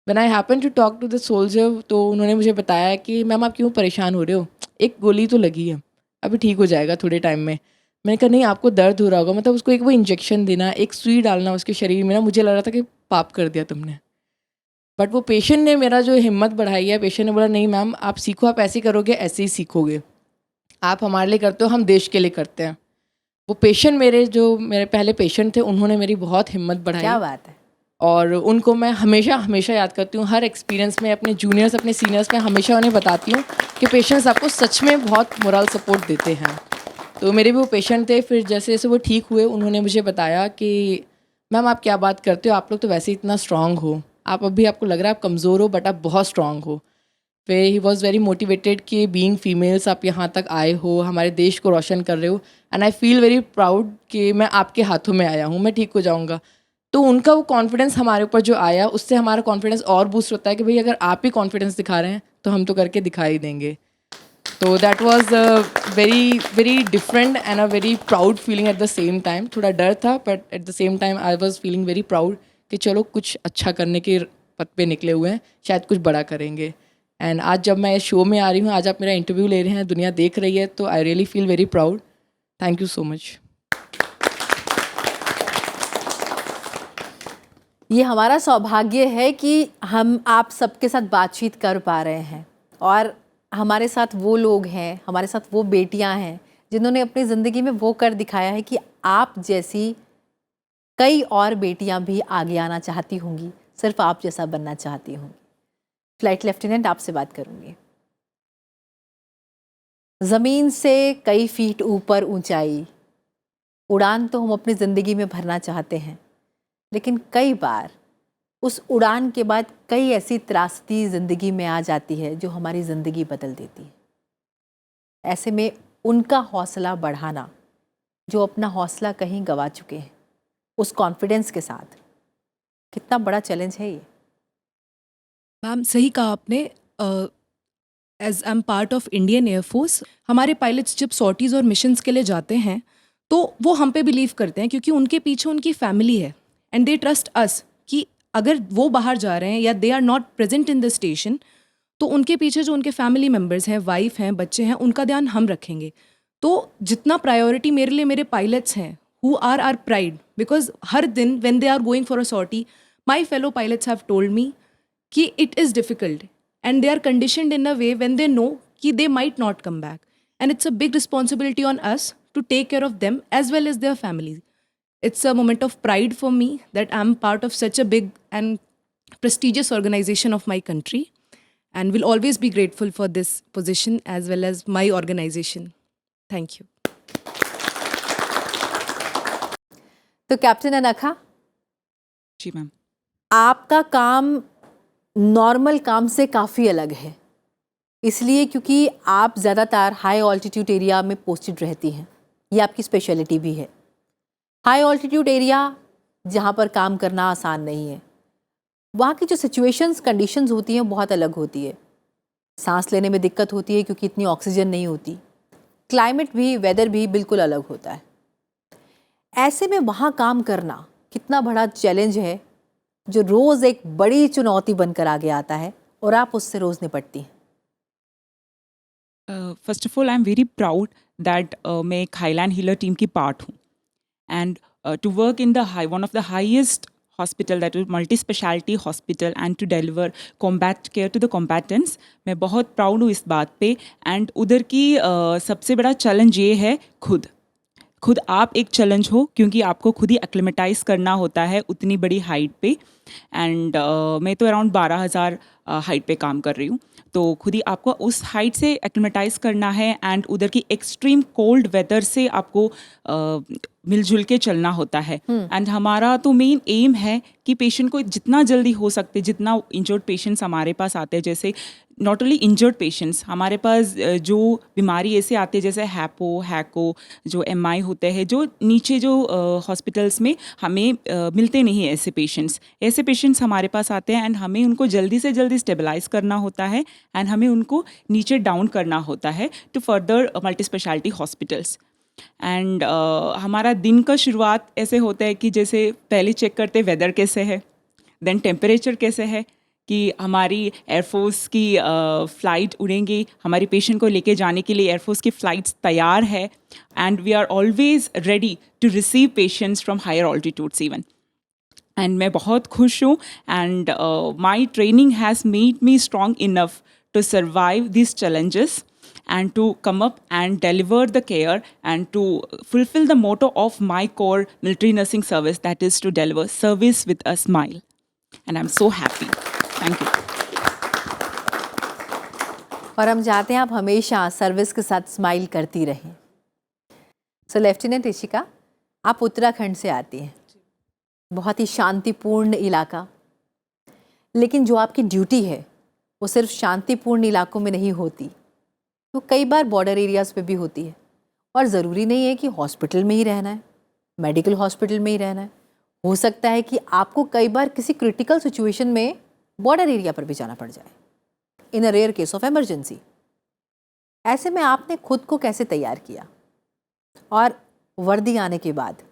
When I happen to talk to the soldier, तो उन्होंने मुझे बताया कि मैम आप क्यों परेशान हो रहे हो, एक गोली तो लगी है, अभी ठीक हो जाएगा थोड़े टाइम में. मैंने कहा नहीं आपको दर्द हो रहा होगा, मतलब उसको एक वो इंजेक्शन देना, एक सुई डालना उसके शरीर में ना, मुझे लग रहा था कि पाप कर दिया तुमने. बट वो पेशेंट ने मेरा जो हिम्मत बढ़ाई है, पेशेंट ने बोला नहीं मैम आप सीखो, आप ऐसे करोगे ऐसे ही सीखोगे, आप हमारे लिए करते हो हम देश के लिए करते हैं. वो पेशेंट जो मेरे पहले पेशेंट थे, उन्होंने मेरी बहुत हिम्मत बढ़ाई. क्या बात है. और उनको मैं हमेशा हमेशा याद करती हूँ. हर एक्सपीरियंस में अपने जूनियर्स अपने सीनियर्स में हमेशा उन्हें बताती हूँ कि पेशेंट्स आपको सच में बहुत मोरल सपोर्ट देते हैं. तो मेरे भी वो पेशेंट थे. फिर जैसे जैसे वो ठीक हुए उन्होंने मुझे बताया कि मैम आप क्या बात करते हो, आप लोग तो वैसे ही इतना स्ट्रांग हो, आप अभी आपको लग रहा है आप कमज़ोर हो बट आप बहुत स्ट्रांग हो. फिर ही वॉज़ वेरी मोटिवेटेड कि बीइंग फीमेल्स आप यहाँ तक आए हो, हमारे देश को रोशन कर रहे हो, and I feel very proud कि मैं आपके हाथों में आया हूँ, मैं ठीक हो जाऊँगा. तो उनका वो कॉन्फिडेंस हमारे ऊपर जो आया, उससे हमारा कॉन्फिडेंस और बूस्ट होता है कि भाई अगर आप ही कॉन्फिडेंस दिखा रहे हैं तो हम तो करके दिखा ही देंगे. तो that was very very different and a very proud feeling at the same time. थोड़ा डर था but at the same time I was feeling very proud कि चलो कुछ अच्छा करने के पथ पे निकले हुए हैं, शायद कुछ बड़ा करेंगे. एंड आज जब मैं इस शो में आ रही हूँ, आज आप मेरा इंटरव्यू ले रहे हैं, दुनिया देख रही है, तो I really feel very proud. Thank you so much. ये हमारा सौभाग्य है कि हम आप सबके साथ बातचीत कर पा रहे हैं, और हमारे साथ वो लोग हैं, हमारे साथ वो बेटियां हैं जिन्होंने अपनी ज़िंदगी में वो कर दिखाया है कि आप जैसी कई और बेटियां भी आगे आना चाहती होंगी, सिर्फ आप जैसा बनना चाहती होंगी. फ्लाइट लेफ्टिनेंट आपसे बात करूंगी. ज़मीन से कई फीट ऊपर ऊंचाई, उड़ान तो हम अपनी ज़िंदगी में भरना चाहते हैं, लेकिन कई बार उस उड़ान के बाद कई ऐसी त्रासदी ज़िंदगी में आ जाती है जो हमारी ज़िंदगी बदल देती है। ऐसे में उनका हौसला बढ़ाना, जो अपना हौसला कहीं गवा चुके हैं, उस कॉन्फिडेंस के साथ, कितना बड़ा चैलेंज है ये। मैम सही कहा आपने। As I am part of Indian Air Force, हमारे पायलट्स जब सॉर्टीज़ और मिशंस के लिए जाते हैं तो वो हम पे बिलीव करते हैं क्योंकि उनके पीछे उनकी फैमिली है एंड दे ट्रस्ट अस कि अगर वो बाहर जा रहे हैं या they are not present in the station तो उनके पीछे जो उनके फैमिली मेम्बर्स हैं, वाइफ हैं, बच्चे हैं, उनका ध्यान हम रखेंगे। तो जितना प्रायोरिटी मेरे लिए मेरे पायलट्स हैं who are our pride, because हर दिन when they are going for a sortie my fellow pilots have told me कि it is difficult and they are conditioned in a way when they know कि they might not come back, and it's a big responsibility on us to take care of them as well as their families. It's a moment of pride for me that I'm part of such a big and prestigious organization of my country, and will always be grateful for this position as well as my organization. Thank you. तो captain Anagha, जी ma'am, आपका काम normal काम से काफ़ी अलग है, इसलिए क्योंकि आप ज़्यादातर हाई ऑल्टीट्यूड एरिया में पोस्टेड रहती हैं। ये आपकी स्पेशलिटी भी है। हाई ऑल्टीट्यूड एरिया जहाँ पर काम करना आसान नहीं है, वहाँ की जो सिचुएशंस, कंडीशंस होती हैं बहुत अलग होती है। सांस लेने में दिक्कत होती है क्योंकि इतनी ऑक्सीजन नहीं होती, क्लाइमेट भी, वेदर भी बिल्कुल अलग होता है। ऐसे में वहाँ काम करना कितना बड़ा चैलेंज है जो रोज़ एक बड़ी चुनौती बनकर आगे आता है और आप उससे रोज़ निपटती हैं। First of all I am very proud that मैं एक हाईलैंड हीलर टीम की पार्ट हूँ, and to work in the one of the highest hospital that is multi speciality hospital and to deliver combat care to the combatants, मैं बहुत proud हूँ इस बात पे। एंड उधर की सबसे बड़ा चैलेंज ये है खुद आप एक चैलेंज हो, क्योंकि आपको खुद ही एक्लिमेटाइज करना होता है उतनी बड़ी हाइट पे। एंड मैं तो अराउंड 12,000 हाइट पे काम कर रही हूँ, तो खुद ही आपको उस हाइट से एक्लिमेटाइज करना है एंड उधर की एक्सट्रीम कोल्ड वेदर से आपको मिलजुल के चलना होता है। एंड हमारा तो मेन एम है कि पेशेंट को जितना जल्दी हो सकते, जितना इंजर्ड पेशेंट्स हमारे पास आते हैं, जैसे नॉट ओनली इंजर्ड पेशेंट्स, हमारे पास जो बीमारी ऐसे आते हैं जैसे हैको जो MI होते हैं, जो नीचे जो हॉस्पिटल्स में हमें मिलते नहीं हैं ऐसे पेशेंट्स हमारे पास आते हैं एंड हमें उनको जल्दी से जल्दी स्टेबलाइज करना होता है एंड हमें उनको नीचे डाउन करना होता है to further multi speciality hospitals. And हमारा दिन का शुरुआत ऐसे होता है कि जैसे पहले चेक करते हैं वेदर कैसे है, देन टेम्परेचर कैसे है, कि हमारी एयरफोर्स की फ़्लाइट उड़ेंगी, हमारी पेशेंट को लेके जाने के लिए एयरफोर्स की फ़्लाइट्स तैयार है, and we are always ready to receive patients from higher altitudes even. And मैं बहुत खुश हूँ, and my training has made me strong enough to survive this challenges and to come up and deliver the care and to fulfill the motto of my core military nursing service, that is to deliver service with a smile. And I'm so happy. Thank you. और हम चाहते हैं आप हमेशा service के साथ smile करती रहें। सो लेफ्टिनेंट ऋषिका, आप उत्तराखंड से आती हैं, बहुत ही शांतिपूर्ण इलाका, लेकिन जो आपकी ड्यूटी है वो सिर्फ शांतिपूर्ण इलाकों में नहीं होती, तो कई बार बॉर्डर एरियाज़ पे भी होती है। और ज़रूरी नहीं है कि हॉस्पिटल में ही रहना है, मेडिकल हॉस्पिटल में ही रहना है। हो सकता है कि आपको कई बार किसी क्रिटिकल सिचुएशन में बॉर्डर एरिया पर भी जाना पड़ जाए, in a rare case of emergency. ऐसे में आपने खुद को कैसे तैयार किया और वर्दी आने के बाद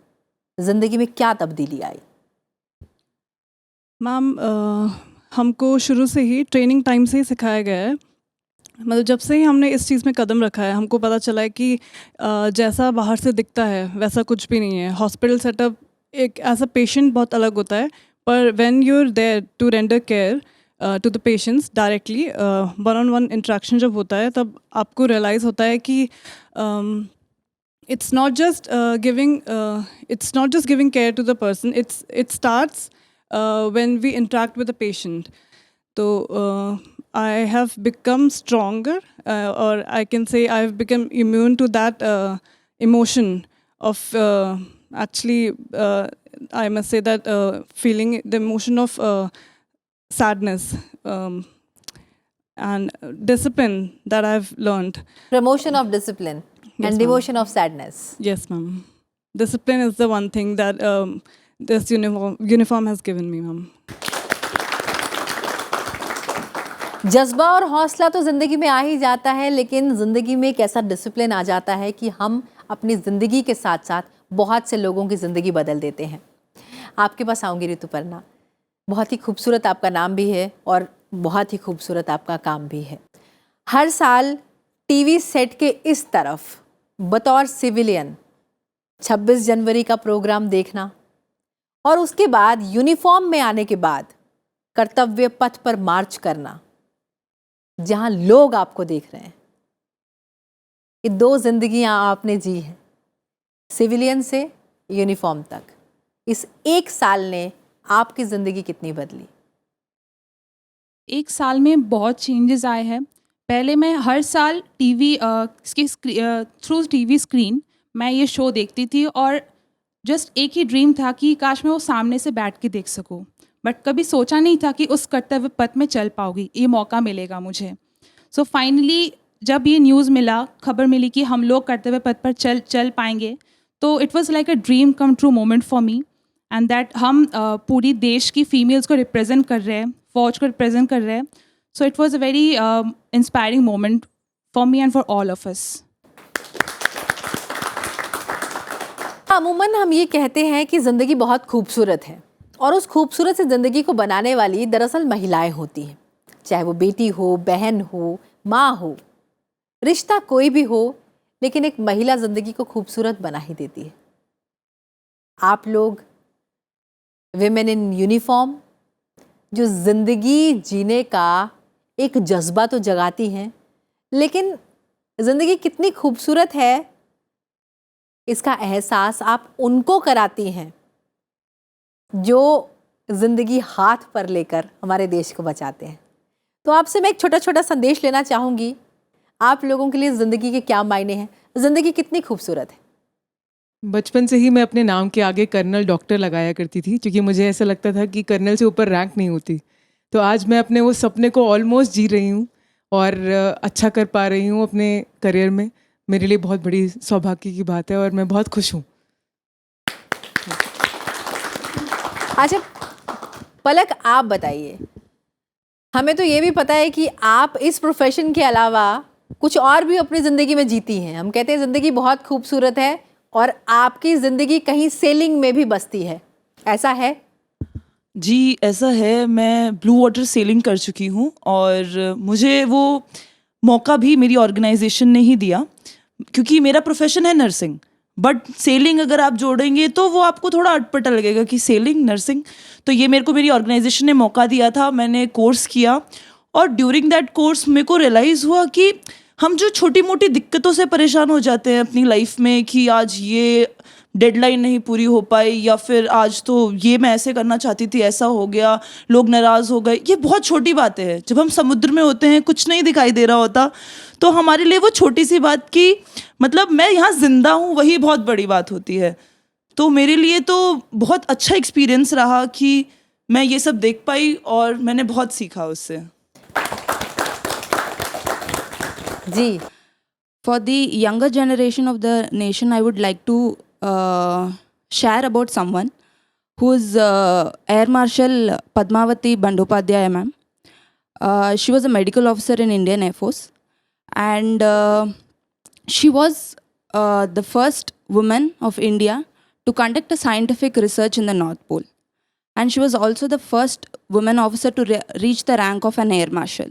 ज़िंदगी में क्या तब्दीली आई? मैम, हमको शुरू से ही ट्रेनिंग टाइम से ही सिखाया गया है, मतलब जब से ही हमने इस चीज़ में कदम रखा है हमको पता चला है कि जैसा बाहर से दिखता है वैसा कुछ भी नहीं है। हॉस्पिटल सेटअप एक एज अ पेशेंट बहुत अलग होता है, पर when you are there to render care to the patients directly, one on one interaction जब होता है तब आपको रियलाइज़ होता है कि it's not just giving care to the person, it starts when we interact with the patient. So I have become stronger, or I can say I've become immune to that emotion of Actually, I must say that feeling the emotion of sadness and discipline that I've learned. Promotion of discipline Yes, and ma'am. devotion of sadness. Yes, ma'am. Discipline is the one thing that this uniform has given me, ma'am. जज्बा और हौसला तो ज़िंदगी में आ ही जाता है, लेकिन ज़िंदगी में एक ऐसा डिसिप्लिन आ जाता है कि हम अपनी ज़िंदगी के साथ साथ बहुत से लोगों की ज़िंदगी बदल देते हैं। आपके पास आऊँगी ऋतुपर्णा। बहुत ही खूबसूरत आपका नाम भी है और बहुत ही खूबसूरत आपका काम भी है। हर साल टीवी सेट के इस तरफ बतौर सिविलियन 26 जनवरी का प्रोग्राम देखना और उसके बाद यूनिफॉर्म में आने के बाद कर्तव्य पथ पर मार्च करना, जहां लोग आपको देख रहे हैं। ये 2 जिंदगियां आपने जी हैं, सिविलियन से यूनिफॉर्म तक। इस 1 साल ने आपकी ज़िंदगी कितनी बदली? 1 साल में बहुत चेंजेस आए हैं। पहले मैं हर साल टीवी थ्रू टीवी स्क्रीन मैं ये शो देखती थी और जस्ट एक ही ड्रीम था कि काश मैं वो सामने से बैठ के देख सकूं, बट कभी सोचा नहीं था कि उस कर्तव्य पथ में चल पाऊंगी, ये मौका मिलेगा मुझे। सो फाइनली जब ये न्यूज़ मिला, खबर मिली कि हम लोग कर्तव्य पथ पर चल पाएंगे, तो it was like a dream come true moment for me. And that हम पूरी देश की फीमेल्स को रिप्रेजेंट कर रहे हैं, फौज को रिप्रेजेंट कर रहे हैं। So it was a very inspiring moment for me and for all of us. अमूमन हम ये कहते हैं कि ज़िंदगी बहुत खूबसूरत है और उस खूबसूरत से ज़िंदगी को बनाने वाली दरअसल महिलाएं होती हैं, चाहे वो बेटी हो, बहन हो, माँ हो, रिश्ता कोई भी हो, लेकिन एक महिला ज़िंदगी को खूबसूरत बना ही देती है। आप लोग विमेन इन यूनिफॉर्म जो ज़िंदगी जीने का एक जज्बा तो जगाती हैं, लेकिन ज़िंदगी कितनी खूबसूरत है इसका एहसास आप उनको कराती हैं जो ज़िंदगी हाथ पर लेकर हमारे देश को बचाते हैं। तो आपसे मैं एक छोटा छोटा संदेश लेना चाहूँगी, आप लोगों के लिए ज़िंदगी के क्या मायने हैं, ज़िंदगी कितनी खूबसूरत है। बचपन से ही मैं अपने नाम के आगे कर्नल डॉक्टर लगाया करती थी, क्योंकि मुझे ऐसा लगता था कि कर्नल से ऊपर रैंक नहीं होती। तो आज मैं अपने वो सपने को ऑलमोस्ट जी रही हूँ और अच्छा कर पा रही हूँ अपने करियर में। मेरे लिए बहुत बड़ी सौभाग्य की बात है और मैं बहुत खुश हूँ। अच्छा पलक, आप बताइए, हमें तो ये भी पता है कि आप इस प्रोफेशन के अलावा कुछ और भी अपनी ज़िंदगी में जीती हैं। हम कहते हैं ज़िंदगी बहुत खूबसूरत है और आपकी ज़िंदगी कहीं सेलिंग में भी बसती है, ऐसा है? जी ऐसा है, मैं ब्लू वाटर सेलिंग कर चुकी हूँ और मुझे वो मौका भी मेरी ऑर्गेनाइजेशन ने ही दिया, क्योंकि मेरा प्रोफेशन है नर्सिंग, बट सेलिंग अगर आप जोड़ेंगे तो वो आपको थोड़ा अटपटा लगेगा कि सेलिंग नर्सिंग। तो ये मेरे को मेरी ऑर्गेनाइजेशन ने मौका दिया था, मैंने कोर्स किया और ड्यूरिंग दैट कोर्स मेरे को रियलाइज़ हुआ कि हम जो छोटी मोटी दिक्कतों से परेशान हो जाते हैं अपनी लाइफ में कि आज ये डेडलाइन नहीं पूरी हो पाई या फिर आज तो ये मैं ऐसे करना चाहती थी ऐसा हो गया, लोग नाराज़ हो गए, ये बहुत छोटी बातें हैं। जब हम समुद्र में होते हैं, कुछ नहीं दिखाई दे रहा होता, तो हमारे लिए वो छोटी सी बात की मतलब मैं यहाँ ज़िंदा हूँ वही बहुत बड़ी बात होती है। तो मेरे लिए तो बहुत अच्छा एक्सपीरियंस रहा कि मैं ये सब देख पाई और मैंने बहुत सीखा उससे। जी, For the younger generation of the nation, I would like to share about someone who is Air Marshal Padmavati Bandyopadhyay ma'am. She was a medical officer in Indian Air Force, and she was the first woman of India to conduct a scientific research in the North Pole. And she was also the first woman officer to reach the rank of an Air Marshal.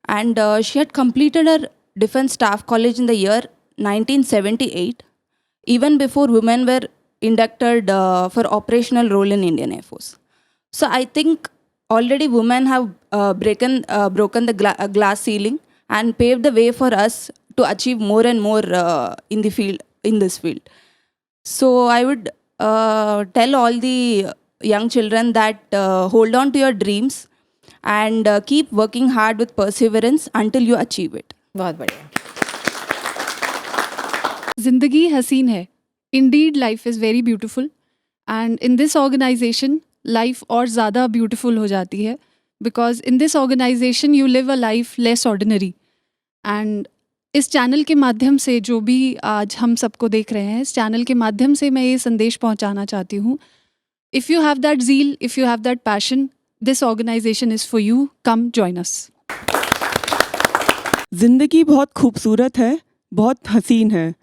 And she had completed her Defence Staff College in the year 1978, even before women were inducted for operational role in Indian Air Force. So I think already women have broken the glass ceiling and paved the way for us to achieve more and more in this field. So I would tell all the young children that hold on to your dreams and keep working hard with perseverance until you achieve it. बहुत बढ़िया। ज़िंदगी हसीन है, Indeed, life is very beautiful, and in this organization, life और ज़्यादा beautiful हो जाती है, because in this organization you live a life less ordinary. And इस चैनल के माध्यम से जो भी आज हम सबको देख रहे हैं, इस चैनल के माध्यम से मैं ये संदेश पहुंचाना चाहती हूँ, if you have that zeal, if you have that passion, this organization is for you. Come join us. ज़िंदगी बहुत खूबसूरत है, बहुत हसीन है।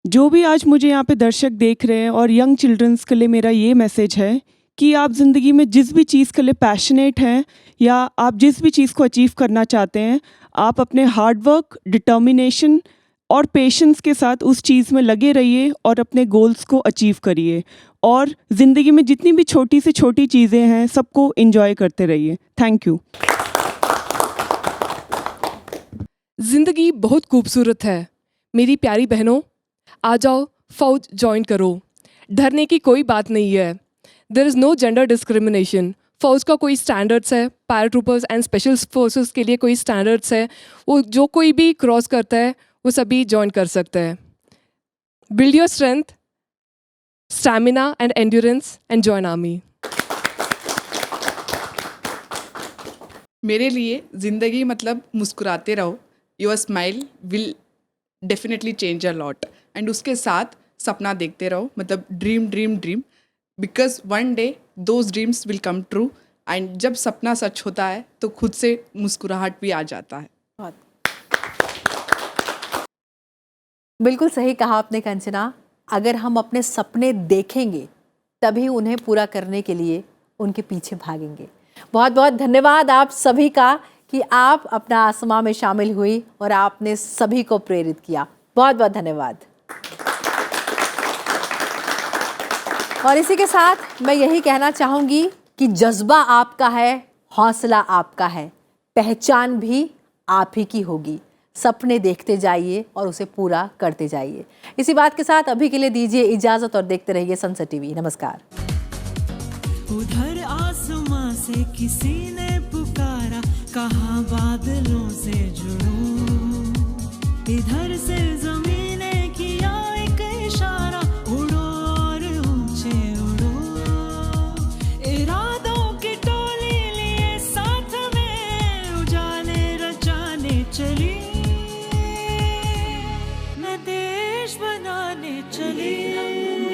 जो भी आज मुझे यहाँ पे दर्शक देख रहे हैं और यंग चिल्ड्रंस के लिए मेरा ये मैसेज है कि आप ज़िंदगी में जिस भी चीज़ के लिए पैशनेट हैं या आप जिस भी चीज़ को अचीव करना चाहते हैं, आप अपने हार्ड वर्क, डिटर्मिनेशन और पेशेंस के साथ उस चीज़ में लगे रहिए और अपने गोल्स को अचीव करिए। और ज़िंदगी में जितनी भी छोटी से छोटी चीज़ें हैं, सबको एंजॉय करते रहिए। Thank you. ज़िंदगी बहुत खूबसूरत है मेरी प्यारी बहनों, आ जाओ फौज ज्वाइन करो। डरने की कोई बात नहीं है। There is no gender discrimination. फौज का कोई स्टैंडर्ड्स है, पैराट्रूपर्स एंड स्पेशल फोर्सेस के लिए कोई स्टैंडर्ड्स है, वो जो कोई भी क्रॉस करता है वो सभी ज्वाइन कर सकता है। Build your strength, stamina and endurance and join army. मेरे लिए ज़िंदगी मतलब मुस्कुराते रहो। Your smile will definitely change a lot. And उसके साथ सपना देखते रहो, मतलब dream dream dream, because one day those dreams will come true. And जब सपना सच होता है तो खुद से मुस्कुराहट भी आ जाता है। बिल्कुल सही कहा आपने कंचना। अगर हम अपने सपने देखेंगे तभी उन्हें पूरा करने के लिए उनके पीछे भागेंगे। बहुत बहुत धन्यवाद आप सभी का कि आप अपना आसमां में शामिल हुई और आपने सभी को प्रेरित किया। बहुत बहुत धन्यवाद। और इसी के साथ मैं यही कहना चाहूँगी कि जज्बा आपका है, हौसला आपका है, पहचान भी आप ही की होगी। सपने देखते जाइए और उसे पूरा करते जाइए। इसी बात के साथ अभी के लिए दीजिए इजाज़त और देखते रहिए सनसेट टीवी। नमस्कार। उधर आसमां से किसी ने पुकारा, कहा बादलों से जुड़ो। इधर से ज़मीने किया एक इशारा, उड़ो और ऊंचे उड़ो। इरादों की टोली लिए साथ में, उजाले रचाने चली, मैं देश बनाने चली।